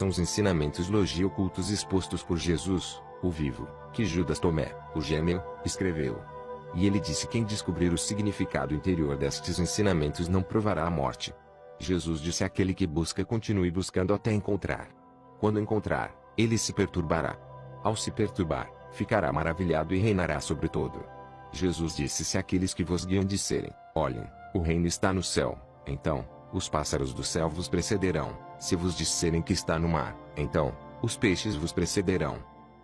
São os ensinamentos logia ocultos expostos por Jesus, o vivo, que Judas Tomé, o gêmeo, escreveu. E ele disse: quem descobrir o significado interior destes ensinamentos não provará a morte. Jesus disse àquele que busca: continue buscando até encontrar. Quando encontrar, ele se perturbará. Ao se perturbar, ficará maravilhado e reinará sobre todo. Jesus disse: se aqueles que vos guiam disserem: olhem, o reino está no céu, então, os pássaros do céu vos precederão. Se vos disserem que está no mar, então, os peixes vos precederão.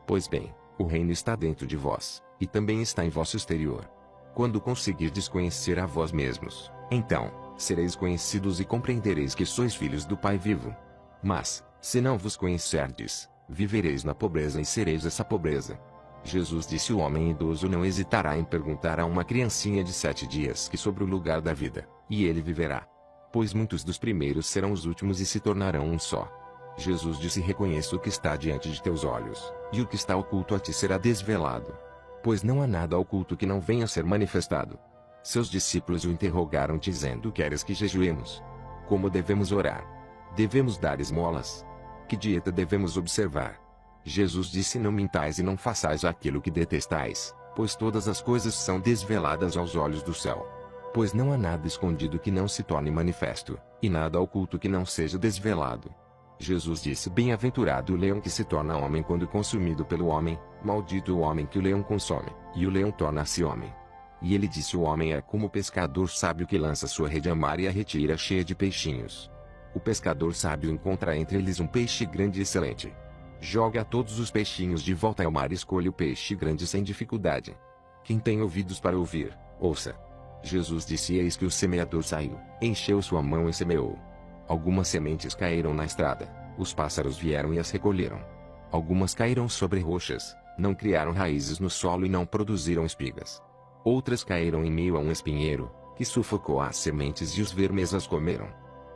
Pois bem, o reino está dentro de vós, e também está em vosso exterior. Quando conseguirdes conhecer a vós mesmos, então, sereis conhecidos e compreendereis que sois filhos do Pai vivo. Mas, se não vos conhecerdes, vivereis na pobreza e sereis essa pobreza. Jesus disse: o homem idoso não hesitará em perguntar a uma criancinha de 7 dias que sobre o lugar da vida, e ele viverá. Pois muitos dos primeiros serão os últimos e se tornarão um só. Jesus disse: reconheça o que está diante de teus olhos, e o que está oculto a ti será desvelado. Pois não há nada oculto que não venha a ser manifestado. Seus discípulos o interrogaram dizendo: queres que jejuemos? Como devemos orar? Devemos dar esmolas? Que dieta devemos observar? Jesus disse: não mintais e não façais aquilo que detestais, pois todas as coisas são desveladas aos olhos do céu. Pois não há nada escondido que não se torne manifesto, e nada oculto que não seja desvelado. Jesus disse: bem-aventurado o leão que se torna homem quando consumido pelo homem, maldito o homem que o leão consome, e o leão torna-se homem. E ele disse: o homem é como o pescador sábio que lança sua rede a mar e a retira cheia de peixinhos. O pescador sábio encontra entre eles um peixe grande e excelente. Joga todos os peixinhos de volta ao mar e escolhe o peixe grande sem dificuldade. Quem tem ouvidos para ouvir, ouça. Jesus disse: eis que o semeador saiu, encheu sua mão e semeou. Algumas sementes caíram na estrada, os pássaros vieram e as recolheram. Algumas caíram sobre rochas, não criaram raízes no solo e não produziram espigas. Outras caíram em meio a um espinheiro, que sufocou as sementes e os vermes as comeram.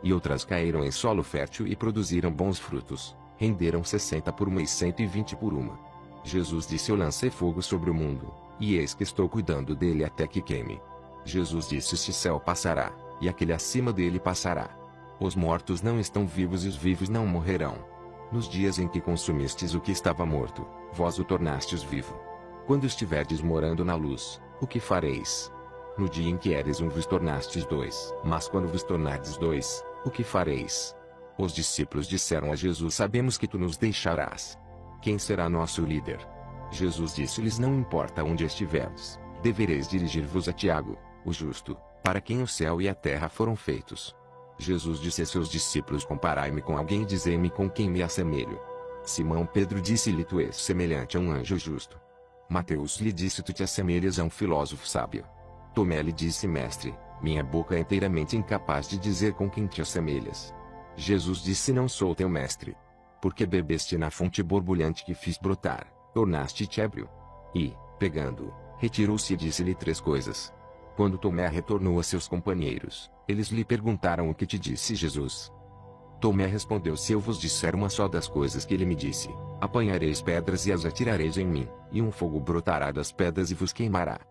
E outras caíram em solo fértil e produziram bons frutos, renderam 60 por uma e 120 por uma. Jesus disse: eu lancei fogo sobre o mundo, e eis que estou cuidando dele até que queime. Jesus disse: este céu passará, e aquele acima dele passará. Os mortos não estão vivos e os vivos não morrerão. Nos dias em que consumistes o que estava morto, vós o tornastes vivo. Quando estiverdes morando na luz, o que fareis? No dia em que eres um vos tornastes dois. Mas quando vos tornardes dois, o que fareis? Os discípulos disseram a Jesus: sabemos que tu nos deixarás. Quem será nosso líder? Jesus disse-lhes: não importa onde estiverdes, devereis dirigir-vos a Tiago, o justo, para quem o céu e a terra foram feitos. Jesus disse a seus discípulos: comparai-me com alguém e dizei-me com quem me assemelho. Simão Pedro disse-lhe: tu és semelhante a um anjo justo. Mateus lhe disse: tu te assemelhas a um filósofo sábio. Tomé lhe disse: mestre, minha boca é inteiramente incapaz de dizer com quem te assemelhas. Jesus disse: não sou teu mestre. Porque bebeste na fonte borbulhante que fiz brotar, tornaste-te ébrio. E, pegando-o, retirou-se e disse-lhe 3 coisas. Quando Tomé retornou a seus companheiros, eles lhe perguntaram: o que te disse Jesus? Tomé respondeu: se eu vos disser uma só das coisas que ele me disse, apanhareis pedras e as atirareis em mim, e um fogo brotará das pedras e vos queimará.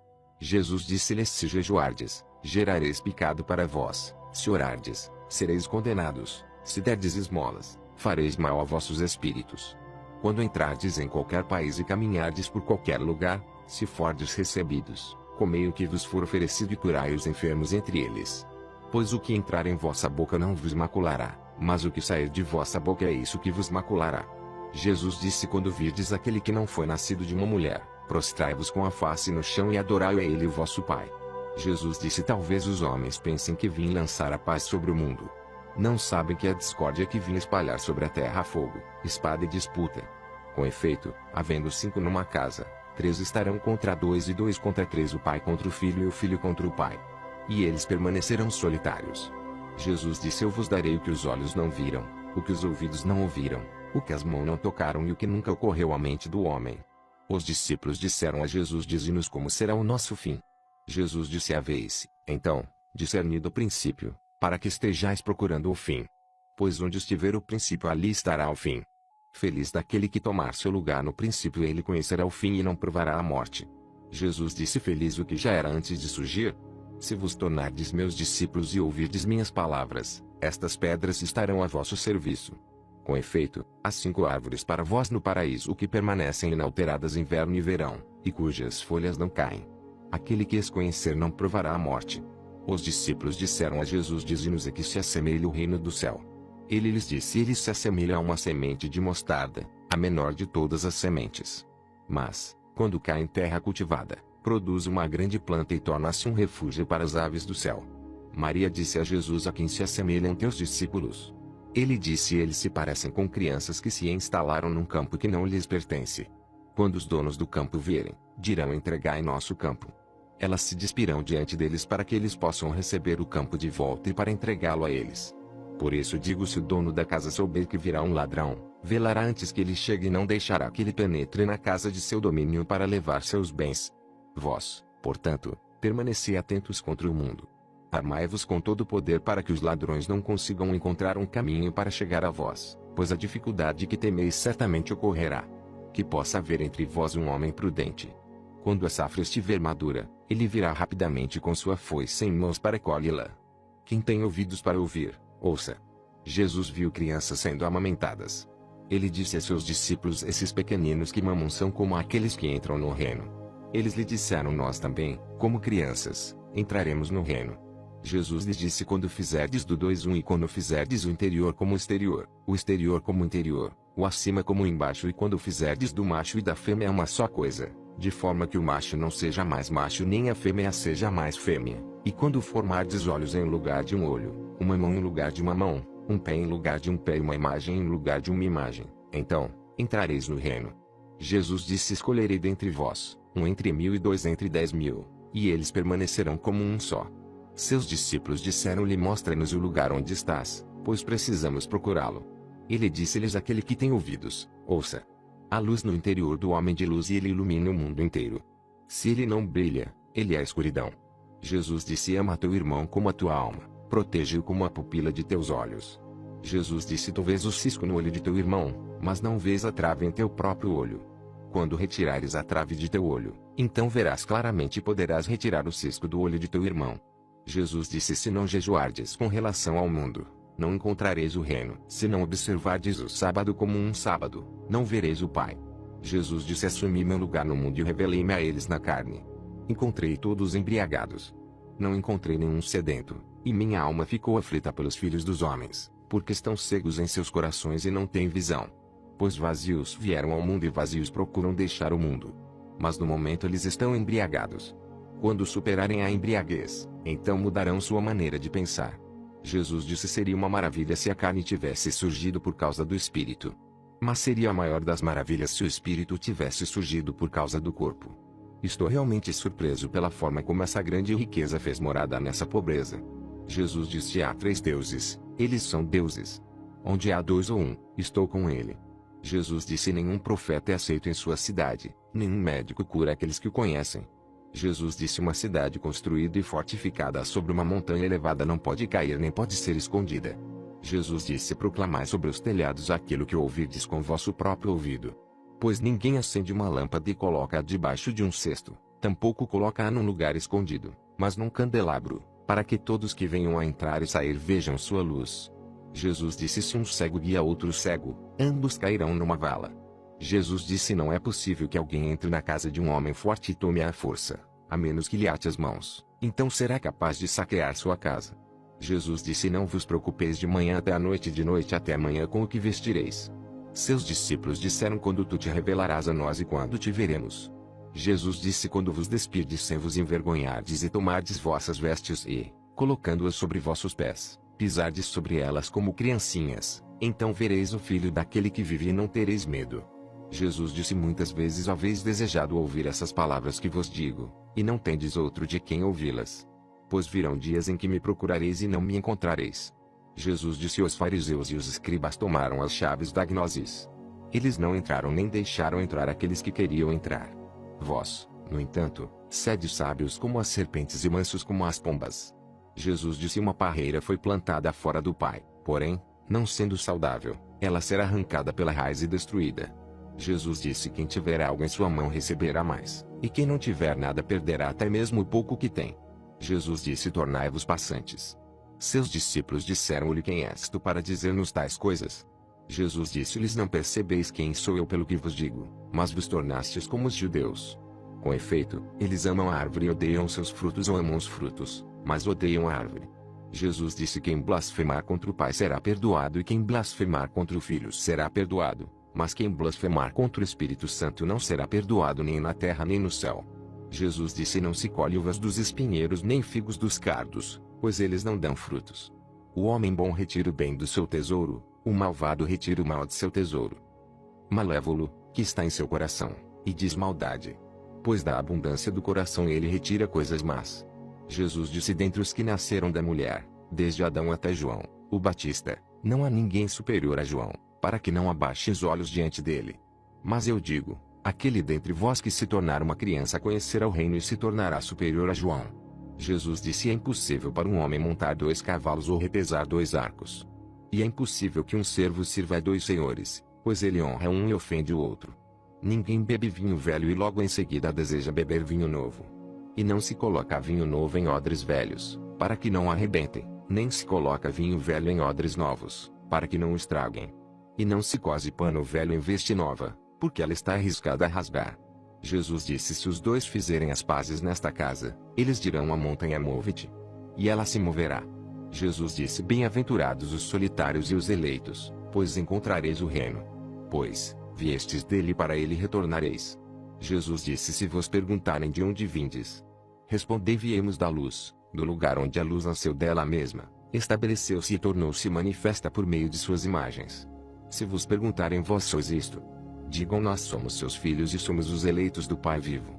Jesus disse-lhes: se jejuardes, gerareis pecado para vós; se orardes, sereis condenados; se derdes esmolas, fareis mal a vossos espíritos. Quando entrardes em qualquer país e caminhardes por qualquer lugar, se fordes recebidos, comei o que vos for oferecido e curai os enfermos entre eles. Pois o que entrar em vossa boca não vos maculará, mas o que sair de vossa boca é isso que vos maculará. Jesus disse: quando virdes aquele que não foi nascido de uma mulher, prostrai-vos com a face no chão e adorai a ele, o vosso Pai. Jesus disse: talvez os homens pensem que vim lançar a paz sobre o mundo. Não sabem que a discórdia que vim espalhar sobre a terra fogo, espada e disputa. Com efeito, havendo 5 numa casa, 3 estarão contra 2 e 2 contra 3, o pai contra o filho e o filho contra o pai. E eles permanecerão solitários. Jesus disse: eu vos darei o que os olhos não viram, o que os ouvidos não ouviram, o que as mãos não tocaram e o que nunca ocorreu à mente do homem. Os discípulos disseram a Jesus: dize-nos como será o nosso fim. Jesus disse: haveis, então, discernido o princípio, para que estejais procurando o fim. Pois onde estiver o princípio, ali estará o fim. Feliz daquele que tomar seu lugar no princípio, ele conhecerá o fim e não provará a morte. Jesus disse: feliz o que já era antes de surgir. Se vos tornardes meus discípulos e ouvirdes minhas palavras, estas pedras estarão a vosso serviço. Com efeito, há 5 árvores para vós no paraíso que permanecem inalteradas inverno e verão, e cujas folhas não caem. Aquele que as conhecer não provará a morte. Os discípulos disseram a Jesus: dize-nos a que se assemelha o reino do céu. Ele lhes disse: ele se assemelha a uma semente de mostarda, a menor de todas as sementes. Mas, quando cai em terra cultivada, produz uma grande planta e torna-se um refúgio para as aves do céu. Maria disse a Jesus: a quem se assemelham teus discípulos? Ele disse: eles se parecem com crianças que se instalaram num campo que não lhes pertence. Quando os donos do campo vierem, dirão: entregai nosso campo. Elas se despirão diante deles para que eles possam receber o campo de volta e para entregá-lo a eles. Por isso digo: se o dono da casa souber que virá um ladrão, velará antes que ele chegue e não deixará que ele penetre na casa de seu domínio para levar seus bens. Vós, portanto, permanecei atentos contra o mundo. Armai-vos com todo o poder para que os ladrões não consigam encontrar um caminho para chegar a vós, pois a dificuldade que temeis certamente ocorrerá. Que possa haver entre vós um homem prudente. Quando a safra estiver madura, ele virá rapidamente com sua foice em mãos para colhê-la. Quem tem ouvidos para ouvir, ouça. Jesus viu crianças sendo amamentadas. Ele disse a seus discípulos: esses pequeninos que mamam são como aqueles que entram no reino. Eles lhe disseram: nós também, como crianças, entraremos no reino. Jesus lhes disse: quando fizerdes do 2 um e quando fizerdes o interior como o exterior como o interior, o acima como o embaixo, e quando fizerdes do macho e da fêmea uma só coisa, de forma que o macho não seja mais macho nem a fêmea seja mais fêmea, e quando formardes olhos em lugar de um olho, uma mão em lugar de uma mão, um pé em lugar de um pé e uma imagem em lugar de uma imagem, então, entrareis no reino. Jesus disse: escolherei dentre vós, um entre 1000 e 2 entre 10.000, e eles permanecerão como um só. Seus discípulos disseram-lhe: mostra-nos o lugar onde estás, pois precisamos procurá-lo. Ele disse-lhes: aquele que tem ouvidos, ouça. Há luz no interior do homem de luz e ele ilumina o mundo inteiro. Se ele não brilha, ele é a escuridão. Jesus disse: ama teu irmão como a tua alma, protege-o como a pupila de teus olhos. Jesus disse: tu vês o cisco no olho de teu irmão, mas não vês a trave em teu próprio olho. Quando retirares a trave de teu olho, então verás claramente e poderás retirar o cisco do olho de teu irmão. Jesus disse: se não jejuardes com relação ao mundo, não encontrareis o reino. Se não observardes o sábado como um sábado, não vereis o Pai. Jesus disse: assumi meu lugar no mundo e revelei-me a eles na carne. Encontrei todos embriagados. Não encontrei nenhum sedento, e minha alma ficou aflita pelos filhos dos homens, porque estão cegos em seus corações e não têm visão. Pois vazios vieram ao mundo e vazios procuram deixar o mundo. Mas no momento eles estão embriagados. Quando superarem a embriaguez, então mudarão sua maneira de pensar. Jesus disse: seria uma maravilha se a carne tivesse surgido por causa do espírito. Mas seria a maior das maravilhas se o espírito tivesse surgido por causa do corpo. Estou realmente surpreso pela forma como essa grande riqueza fez morada nessa pobreza. Jesus disse: há 3 deuses, eles são deuses. Onde há 2 ou 1, estou com ele. Jesus disse: nenhum profeta é aceito em sua cidade, nenhum médico cura aqueles que o conhecem. Jesus disse: uma cidade construída e fortificada sobre uma montanha elevada não pode cair nem pode ser escondida. Jesus disse: proclamai sobre os telhados aquilo que ouvirdes com vosso próprio ouvido. Pois ninguém acende uma lâmpada e coloca-a debaixo de um cesto, tampouco coloca-a num lugar escondido, mas num candelabro, para que todos que venham a entrar e sair vejam sua luz. Jesus disse: se um cego guia outro cego, ambos cairão numa vala. Jesus disse: não é possível que alguém entre na casa de um homem forte e tome-a à força, a menos que lhe ate as mãos, então será capaz de saquear sua casa. Jesus disse: não vos preocupeis de manhã até a noite e de noite até amanhã com o que vestireis. Seus discípulos disseram: quando tu te revelarás a nós e quando te veremos? Jesus disse: quando vos despirdes sem vos envergonhardes e tomardes vossas vestes e, colocando-as sobre vossos pés, pisardes sobre elas como criancinhas, então vereis o Filho daquele que vive e não tereis medo. Jesus disse: muitas vezes haveis desejado ouvir essas palavras que vos digo, e não tendes outro de quem ouvi-las. Pois virão dias em que me procurareis e não me encontrareis. Jesus disse: os fariseus e os escribas tomaram as chaves da gnosis. Eles não entraram nem deixaram entrar aqueles que queriam entrar. Vós, no entanto, sede sábios como as serpentes e mansos como as pombas. Jesus disse: uma parreira foi plantada fora do Pai, porém, não sendo saudável, ela será arrancada pela raiz e destruída. Jesus disse: quem tiver algo em sua mão receberá mais, e quem não tiver nada perderá até mesmo o pouco que tem. Jesus disse: tornai-vos passantes. Seus discípulos disseram-lhe: quem és tu para dizer-nos tais coisas? Jesus disse-lhes: Não percebeis quem sou eu pelo que vos digo, mas vos tornastes como os judeus. Com efeito, eles amam a árvore e odeiam seus frutos, ou amam os frutos, mas odeiam a árvore. Jesus disse: Quem blasfemar contra o Pai será perdoado, e quem blasfemar contra o Filho será perdoado, mas quem blasfemar contra o Espírito Santo não será perdoado nem na terra nem no céu. Jesus disse: Não se colhe uvas dos espinheiros nem figos dos cardos, pois eles não dão frutos. O homem bom retira o bem do seu tesouro, o malvado retira o mal de seu tesouro. Malévolo, que está em seu coração, e diz maldade. Pois da abundância do coração ele retira coisas más. Jesus disse: Dentre os que nasceram da mulher, desde Adão até João, o Batista, não há ninguém superior a João, para que não abaixe os olhos diante dele. Mas eu digo, aquele dentre vós que se tornar uma criança conhecerá o reino e se tornará superior a João. Jesus disse: É impossível para um homem montar 2 cavalos ou repesar 2 arcos. E é impossível que um servo sirva a 2 senhores, pois ele honra um e ofende o outro. Ninguém bebe vinho velho e logo em seguida deseja beber vinho novo. E não se coloca vinho novo em odres velhos, para que não arrebentem, nem se coloca vinho velho em odres novos, para que não o estraguem. E não se cose pano velho em veste nova, porque ela está arriscada a rasgar. Jesus disse: Se os 2 fizerem as pazes nesta casa, eles dirão à montanha: Move-te. E ela se moverá. Jesus disse: Bem-aventurados os solitários e os eleitos, pois encontrareis o reino. Pois, viestes dele e para ele retornareis. Jesus disse: Se vos perguntarem de onde vindes, respondei: Viemos da luz, do lugar onde a luz nasceu dela mesma, estabeleceu-se e tornou-se manifesta por meio de suas imagens. Se vos perguntarem: Vós sois isto? Digam: Nós somos seus filhos e somos os eleitos do Pai vivo.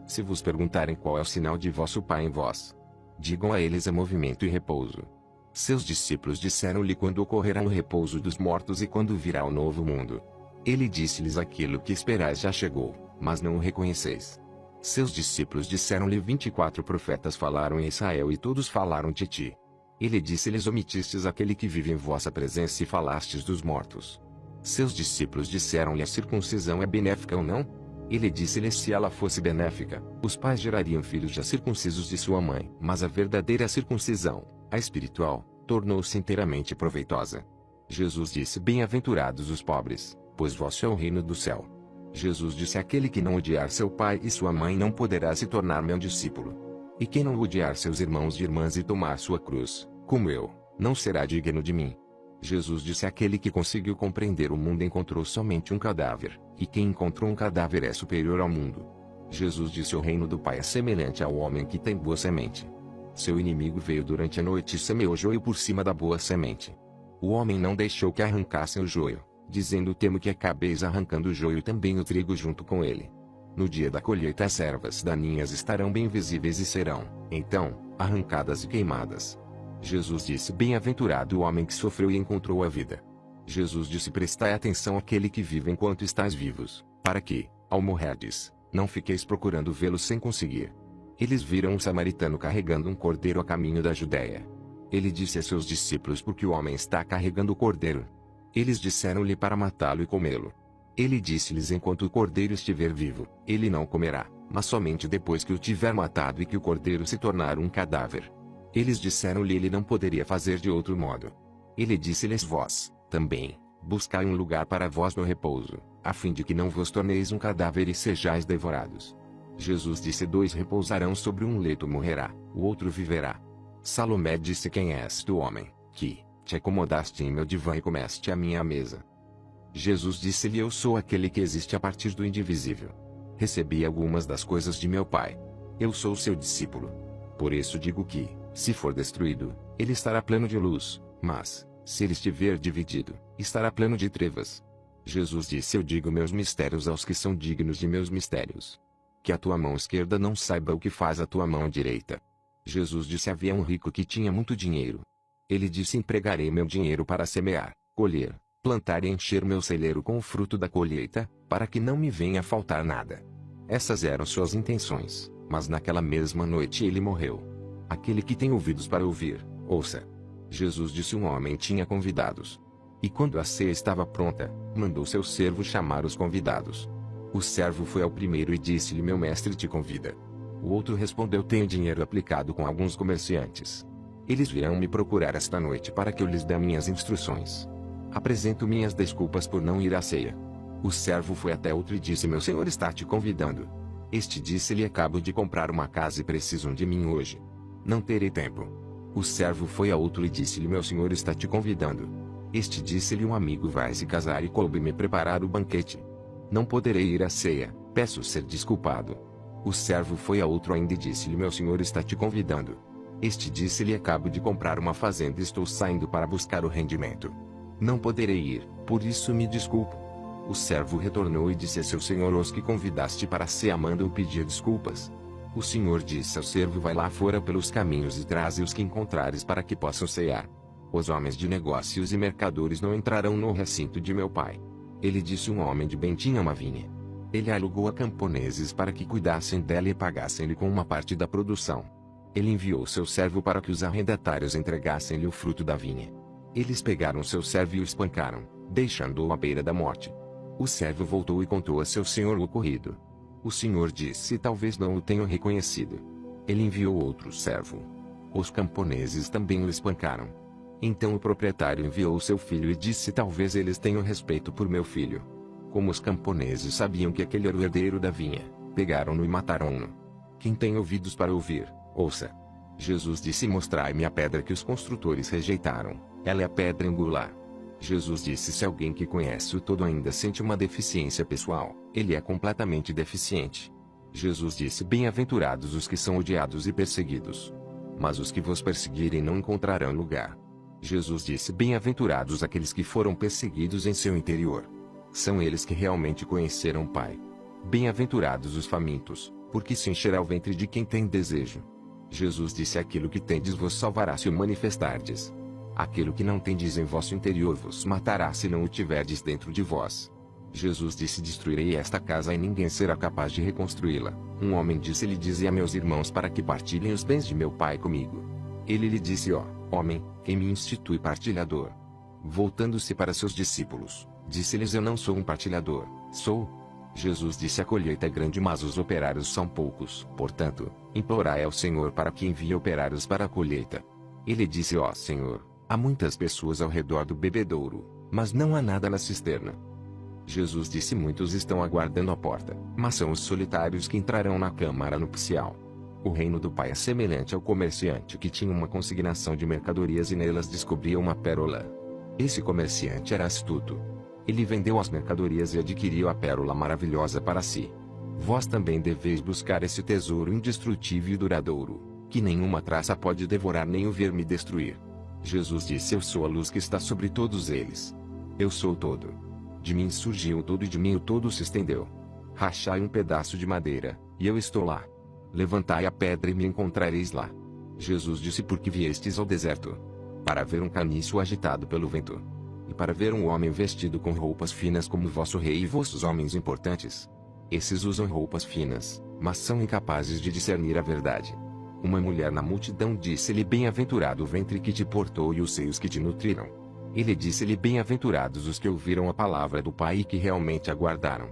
Se vos perguntarem: Qual é o sinal de vosso Pai em vós? Digam a eles: É movimento e repouso. Seus discípulos disseram-lhe: Quando ocorrerá o repouso dos mortos e quando virá o novo mundo? Ele disse-lhes: Aquilo que esperais já chegou, mas não o reconheceis. Seus discípulos disseram-lhe: 24 profetas falaram em Israel e todos falaram de ti. Ele disse-lhes: Omitistes aquele que vive em vossa presença e falastes dos mortos. Seus discípulos disseram-lhe: A circuncisão é benéfica ou não? Ele disse-lhes: Se ela fosse benéfica, os pais gerariam filhos já circuncisos de sua mãe. Mas a verdadeira circuncisão, a espiritual, tornou-se inteiramente proveitosa. Jesus disse: Bem-aventurados os pobres, pois vosso é o reino do céu. Jesus disse: Aquele que não odiar seu pai e sua mãe não poderá se tornar meu discípulo. E quem não odiar seus irmãos e irmãs e tomar sua cruz, como eu, não será digno de mim. Jesus disse: Aquele que conseguiu compreender o mundo encontrou somente um cadáver, e quem encontrou um cadáver é superior ao mundo. Jesus disse: O reino do Pai é semelhante ao homem que tem boa semente. Seu inimigo veio durante a noite e semeou joio por cima da boa semente. O homem não deixou que arrancassem o joio, dizendo: Temo que acabeis arrancando o joio e também o trigo junto com ele. No dia da colheita as ervas daninhas estarão bem visíveis e serão, então, arrancadas e queimadas. Jesus disse: Bem-aventurado o homem que sofreu e encontrou a vida. Jesus disse: Prestai atenção àquele que vive enquanto estáis vivos, para que, ao morrerdes, não fiqueis procurando vê-lo sem conseguir. Eles viram um samaritano carregando um cordeiro a caminho da Judéia. Ele disse a seus discípulos: Por que o homem está carregando o cordeiro? Eles disseram-lhe para matá-lo e comê-lo. Ele disse-lhes: Enquanto o cordeiro estiver vivo, ele não comerá, mas somente depois que o tiver matado e que o cordeiro se tornar um cadáver. Eles disseram-lhe: Ele não poderia fazer de outro modo. Ele disse-lhes: Vós, também, buscai um lugar para vós no repouso, a fim de que não vos torneis um cadáver e sejais devorados. Jesus disse: 2 repousarão sobre um leito, morrerá, o outro viverá. Salomé disse: Quem és tu, homem, que te acomodaste em meu divã e comeste à minha mesa? Jesus disse-lhe: Eu sou aquele que existe a partir do indivisível. Recebi algumas das coisas de meu Pai. Eu sou seu discípulo. Por isso digo que, se for destruído, ele estará pleno de luz, mas, se ele estiver dividido, estará pleno de trevas. Jesus disse: Eu digo meus mistérios aos que são dignos de meus mistérios. Que a tua mão esquerda não saiba o que faz a tua mão direita. Jesus disse: Havia um rico que tinha muito dinheiro. Ele disse: Empregarei meu dinheiro para semear, colher, plantar e encher meu celeiro com o fruto da colheita, para que não me venha a faltar nada. Essas eram suas intenções, mas naquela mesma noite ele morreu. Aquele que tem ouvidos para ouvir, ouça. Jesus disse: Um homem tinha convidados. E quando a ceia estava pronta, mandou seu servo chamar os convidados. O servo foi ao primeiro e disse-lhe: Meu mestre te convida. O outro respondeu: Tenho dinheiro aplicado com alguns comerciantes. Eles virão me procurar esta noite para que eu lhes dê minhas instruções. Apresento minhas desculpas por não ir à ceia. O servo foi até outro e disse: meu senhor está te convidando. Este disse-lhe: acabo de comprar uma casa e precisam de mim hoje. Não terei tempo. O servo foi a outro e disse-lhe: meu senhor está te convidando. Este disse-lhe: um amigo vai se casar e coube-me preparar o banquete. Não poderei ir à ceia, peço ser desculpado. O servo foi a outro ainda e disse-lhe: meu senhor está te convidando. Este disse-lhe: acabo de comprar uma fazenda e estou saindo para buscar o rendimento. Não poderei ir, por isso me desculpo. O servo retornou e disse a seu senhor: os que convidaste para a ceia mandam pedir desculpas. O senhor disse ao servo: vai lá fora pelos caminhos e traze os que encontrares para que possam cear. Os homens de negócios e mercadores não entrarão no recinto de meu pai. Ele disse: um homem de bem tinha uma vinha. Ele alugou a camponeses para que cuidassem dela e pagassem-lhe com uma parte da produção. Ele enviou seu servo para que os arrendatários entregassem-lhe o fruto da vinha. Eles pegaram seu servo e o espancaram, deixando-o à beira da morte. O servo voltou e contou a seu senhor o ocorrido. O senhor disse: talvez não o tenham reconhecido. Ele enviou outro servo. Os camponeses também o espancaram. Então o proprietário enviou seu filho e disse: talvez eles tenham respeito por meu filho. Como os camponeses sabiam que aquele era o herdeiro da vinha, pegaram-no e mataram-no. Quem tem ouvidos para ouvir, ouça. Jesus disse: mostrai-me a pedra que os construtores rejeitaram, ela é a pedra angular. Jesus disse: se alguém que conhece o todo ainda sente uma deficiência pessoal, ele é completamente deficiente. Jesus disse: bem-aventurados os que são odiados e perseguidos. Mas os que vos perseguirem não encontrarão lugar. Jesus disse: bem-aventurados aqueles que foram perseguidos em seu interior. São eles que realmente conheceram o Pai. Bem-aventurados os famintos, porque se encherá o ventre de quem tem desejo. Jesus disse: aquilo que tendes vos salvará se o manifestardes. Aquilo que não tendes em vosso interior vos matará se não o tiverdes dentro de vós. Jesus disse: destruirei esta casa e ninguém será capaz de reconstruí-la. Um homem disse-lhe: dize a meus irmãos para que partilhem os bens de meu pai comigo. Ele lhe disse: ó, homem, quem me institui partilhador? Voltando-se para seus discípulos, disse-lhes: eu não sou um partilhador, sou. Jesus disse: a colheita é grande, mas os operários são poucos. Portanto, implorai ao Senhor para que envie operários para a colheita. Ele disse: ó Senhor, há muitas pessoas ao redor do bebedouro, mas não há nada na cisterna. Jesus disse: muitos estão aguardando à porta, mas são os solitários que entrarão na câmara nupcial. O reino do Pai é semelhante ao comerciante que tinha uma consignação de mercadorias e nelas descobria uma pérola. Esse comerciante era astuto. Ele vendeu as mercadorias e adquiriu a pérola maravilhosa para si. Vós também deveis buscar esse tesouro indestrutível e duradouro, que nenhuma traça pode devorar nem o verme destruir. Jesus disse: eu sou a luz que está sobre todos eles. Eu sou o todo. De mim surgiu o todo e de mim o todo se estendeu. Rachai um pedaço de madeira, e eu estou lá. Levantai a pedra e me encontrareis lá. Jesus disse: por que viestes ao deserto? Para ver um caniço agitado pelo vento. E para ver um homem vestido com roupas finas como vosso rei e vossos homens importantes. Esses usam roupas finas, mas são incapazes de discernir a verdade. Uma mulher na multidão disse-lhe: bem-aventurado o ventre que te portou e os seios que te nutriram. Ele disse-lhe: bem-aventurados os que ouviram a palavra do Pai e que realmente aguardaram.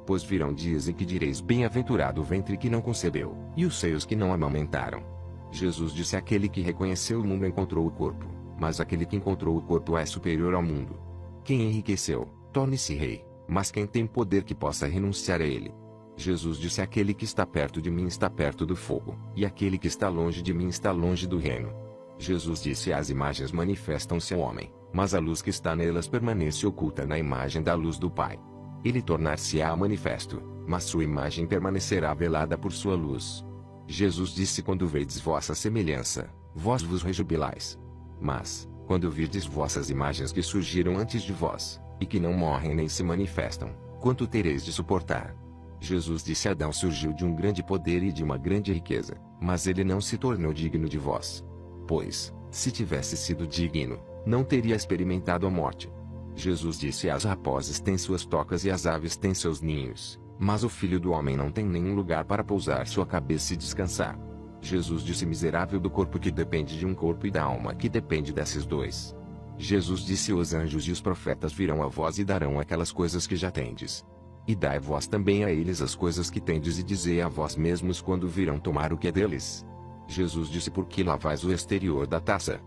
Pois virão dias em que direis: bem-aventurado o ventre que não concebeu, e os seios que não amamentaram. Jesus disse: aquele que reconheceu o mundo encontrou o corpo, mas aquele que encontrou o corpo é superior ao mundo. Quem enriqueceu, torne-se rei, mas quem tem poder que possa renunciar a ele. Jesus disse: aquele que está perto de mim está perto do fogo, e aquele que está longe de mim está longe do reino. Jesus disse: as imagens manifestam-se ao homem, mas a luz que está nelas permanece oculta na imagem da luz do Pai. Ele tornar-se-á manifesto, mas sua imagem permanecerá velada por sua luz. Jesus disse: quando vedes vossa semelhança, vós vos rejubilais. Mas, quando virdes vossas imagens que surgiram antes de vós, e que não morrem nem se manifestam, quanto tereis de suportar? Jesus disse: Adão surgiu de um grande poder e de uma grande riqueza, mas ele não se tornou digno de vós. Pois, se tivesse sido digno, não teria experimentado a morte. Jesus disse: as raposas têm suas tocas e as aves têm seus ninhos, mas o Filho do Homem não tem nenhum lugar para pousar sua cabeça e descansar. Jesus disse: miserável do corpo que depende de um corpo e da alma que depende desses dois. Jesus disse: os anjos e os profetas virão a vós e darão aquelas coisas que já tendes. E dai vós também a eles as coisas que tendes e dizei a vós mesmos quando virão tomar o que é deles. Jesus disse: por que lavais o exterior da taça?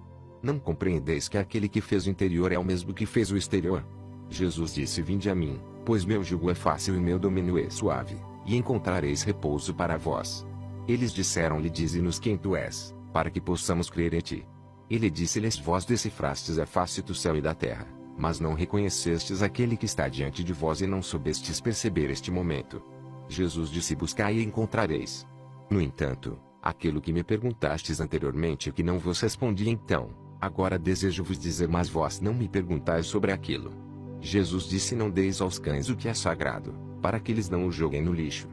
Não compreendeis que aquele que fez o interior é o mesmo que fez o exterior? Jesus disse: vinde a mim, pois meu jugo é fácil e meu domínio é suave, e encontrareis repouso para vós. Eles disseram-lhe: dize-nos quem tu és, para que possamos crer em ti. Ele disse-lhes: vós decifrastes a face do céu e da terra, mas não reconhecestes aquele que está diante de vós e não soubestes perceber este momento. Jesus disse: buscai e encontrareis. No entanto, aquilo que me perguntastes anteriormente que não vos respondi então, agora desejo vos dizer, mas vós não me perguntais sobre aquilo. Jesus disse: não deis aos cães o que é sagrado, para que eles não o joguem no lixo.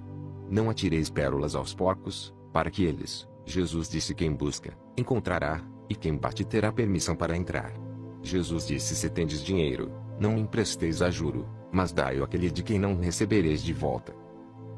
Não atireis pérolas aos porcos, para que eles... Jesus disse: quem busca, encontrará, e quem bate terá permissão para entrar. Jesus disse: se tendes dinheiro, não me empresteis a juro, mas dai-o àquele de quem não recebereis de volta.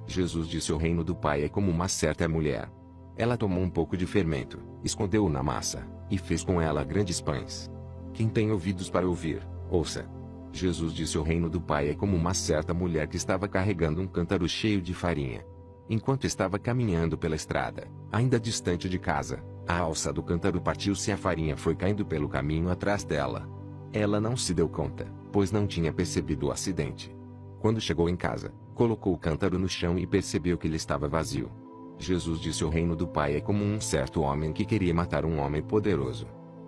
Jesus disse: o reino do Pai é como uma certa mulher. Ela tomou um pouco de fermento, escondeu-o na massa, e fez com ela grandes pães. Quem tem ouvidos para ouvir, ouça. Jesus disse: o reino do Pai é como uma certa mulher que estava carregando um cântaro cheio de farinha. Enquanto estava caminhando pela estrada, ainda distante de casa, a alça do cântaro partiu-se e a farinha foi caindo pelo caminho atrás dela. Ela não se deu conta, pois não tinha percebido o acidente. Quando chegou em casa, colocou o cântaro no chão e percebeu que ele estava vazio. Jesus disse: o reino do Pai é como um certo homem que queria matar um homem poderoso.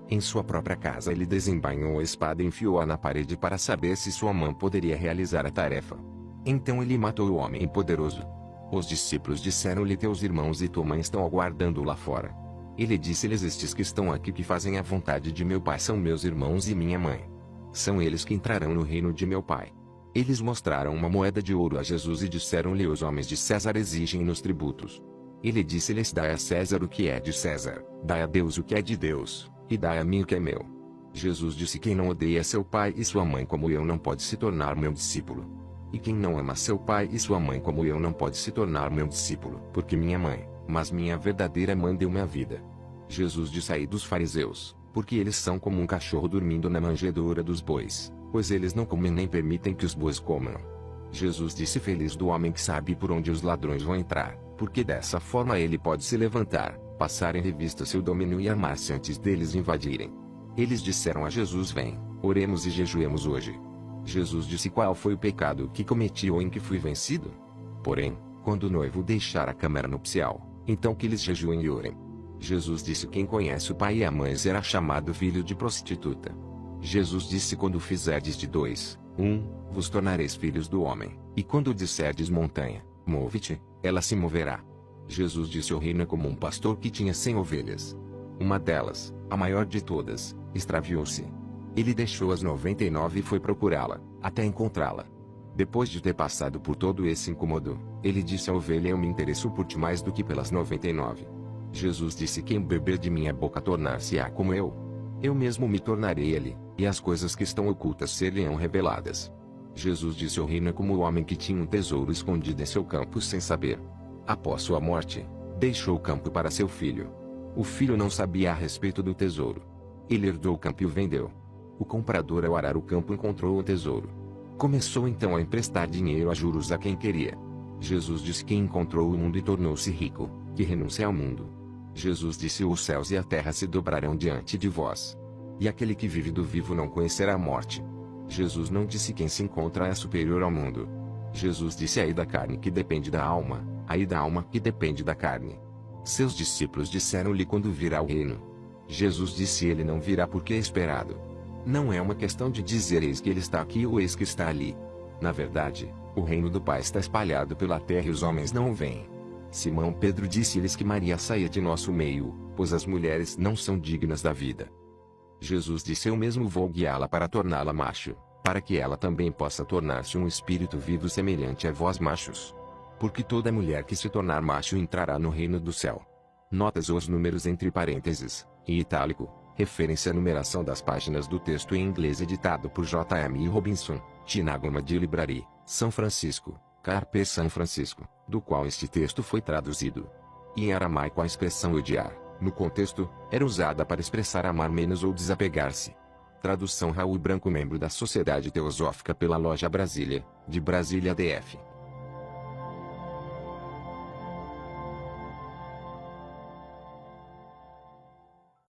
Em sua própria casa ele desembainhou a espada e enfiou-a na parede para saber se sua mão poderia realizar a tarefa. Então ele matou o homem poderoso. Os discípulos disseram-lhe: teus irmãos e tua mãe estão aguardando lá fora. Ele disse-lhes: estes que estão aqui que fazem a vontade de meu Pai são meus irmãos e minha mãe. São eles que entrarão no reino de meu Pai. Eles mostraram uma moeda de ouro a Jesus e disseram-lhe: os homens de César exigem nos tributos. Ele disse-lhes: dai a César o que é de César, dai a Deus o que é de Deus, e dai a mim o que é meu. Jesus disse: quem não odeia seu pai e sua mãe como eu não pode se tornar meu discípulo. E quem não ama seu pai e sua mãe como eu não pode se tornar meu discípulo. Porque minha mãe, mas minha verdadeira mãe deu-me a vida. Jesus disse: ai dos fariseus, porque eles são como um cachorro dormindo na manjedoura dos bois, pois eles não comem nem permitem que os bois comam. Jesus disse: feliz do homem que sabe por onde os ladrões vão entrar, porque dessa forma ele pode se levantar, passar em revista seu domínio e armar-se antes deles invadirem. Eles disseram a Jesus: vem, oremos e jejuemos hoje. Jesus disse: qual foi o pecado que cometi ou em que fui vencido? Porém, quando o noivo deixar a câmara nupcial, então que eles jejuem e orem. Jesus disse: quem conhece o pai e a mãe será chamado filho de prostituta. Jesus disse: quando fizerdes de 2, 1, vos tornareis filhos do homem, e quando disserdes montanha, move-te, ela se moverá. Jesus disse: o reino é como um pastor que tinha 100 ovelhas. Uma delas, a maior de todas, extraviou-se. Ele deixou as 99 e foi procurá-la, até encontrá-la. Depois de ter passado por todo esse incômodo, ele disse à ovelha: eu me interesso por ti mais do que pelas 99. Jesus disse: quem beber de minha boca tornar-se-á como eu. Eu mesmo me tornarei ele, e as coisas que estão ocultas serão reveladas. Jesus disse: o reino é como o homem que tinha um tesouro escondido em seu campo sem saber. Após sua morte, deixou o campo para seu filho. O filho não sabia a respeito do tesouro. Ele herdou o campo e o vendeu. O comprador, ao arar o campo, encontrou o tesouro. Começou então a emprestar dinheiro a juros a quem queria. Jesus disse: quem encontrou o mundo e tornou-se rico, que renuncie ao mundo. Jesus disse: os céus e a terra se dobrarão diante de vós. E aquele que vive do vivo não conhecerá a morte. Jesus não disse: quem se encontra é superior ao mundo. Jesus disse: ai da carne que depende da alma, ai da alma que depende da carne. Seus discípulos disseram-lhe: quando virá o reino? Jesus disse: ele não virá porque é esperado. Não é uma questão de dizer eis que ele está aqui ou eis que está ali. Na verdade, o reino do Pai está espalhado pela terra e os homens não o veem. Simão Pedro disse-lhes que Maria saia de nosso meio, pois as mulheres não são dignas da vida. Jesus disse: eu mesmo vou guiá-la para torná-la macho, para que ela também possa tornar-se um espírito vivo semelhante a vós machos. Porque toda mulher que se tornar macho entrará no reino do céu. Notas os números entre parênteses, em itálico, referência à numeração das páginas do texto em inglês editado por J.M. Robinson, Tinagoma de Library, São Francisco, Carpe São Francisco, do qual este texto foi traduzido. E em aramaico a expressão odiar, no contexto, era usada para expressar amar menos ou desapegar-se. Tradução Raul Branco, membro da Sociedade Teosófica pela Loja Brasília, de Brasília DF.